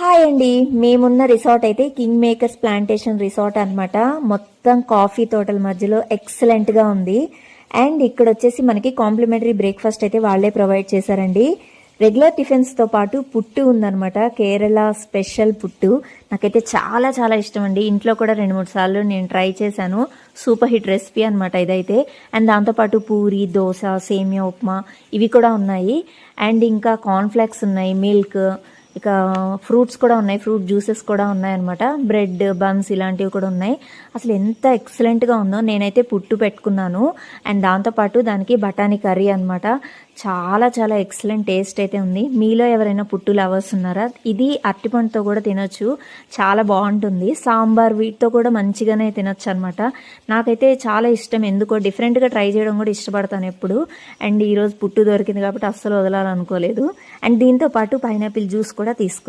Hi అండి. మేమున్న resort అయితే కింగ్ మేకర్స్ ప్లాంటేషన్ రిసార్ట్ అనమాట. మొత్తం కాఫీ తోటల మధ్యలో ఎక్సలెంట్గా ఉంది. అండ్ ఇక్కడ వచ్చేసి మనకి కాంప్లిమెంటరీ బ్రేక్ఫాస్ట్ అయితే వాళ్ళే ప్రొవైడ్ చేశారండి. రెగ్యులర్ టిఫిన్స్తో పాటు పుట్టు ఉందనమాట. కేరళ స్పెషల్ పుట్టు నాకైతే చాలా చాలా ఇష్టం అండి. ఇంట్లో కూడా 2-3 సార్లు నేను ట్రై చేశాను. సూపర్ హిట్ రెసిపీ అనమాట ఇదైతే. అండ్ దాంతోపాటు పూరి, దోశ, సేమియా ఉప్మా ఇవి కూడా ఉన్నాయి. అండ్ ఇంకా కార్న్ఫ్లేక్స్ ఉన్నాయి, మిల్క్, ఇక ఫ్రూట్స్ కూడా ఉన్నాయి, ఫ్రూట్ జ్యూసెస్ కూడా ఉన్నాయన్నమాట. బ్రెడ్, బన్స్ ఇలాంటివి కూడా ఉన్నాయి. అసలు ఎంత ఎక్సలెంట్గా ఉందో. నేనైతే పుట్టు పెట్టుకున్నాను అండ్ దాంతోపాటు దానికి బఠానీ కర్రీ అనమాట. చాలా చాలా ఎక్సలెంట్ టేస్ట్ అయితే ఉంది. మీలో ఎవరైనా పుట్టు లవర్స్ ఉన్నారా? ఇది అరటిపండుతో కూడా తినొచ్చు, చాలా బాగుంటుంది. సాంబార్ వీటితో కూడా మంచిగానే తినొచ్చు అనమాట. నాకైతే చాలా ఇష్టం, ఎందుకో డిఫరెంట్గా ట్రై చేయడం కూడా ఇష్టపడతాను ఎప్పుడు. అండ్ ఈరోజు పుట్టు దొరికింది కాబట్టి అస్సలు వదలాలనుకోలేదు. అండ్ దీంతో పాటు పైనాపిల్ జ్యూస్ కూడా తీసుకున్నాను.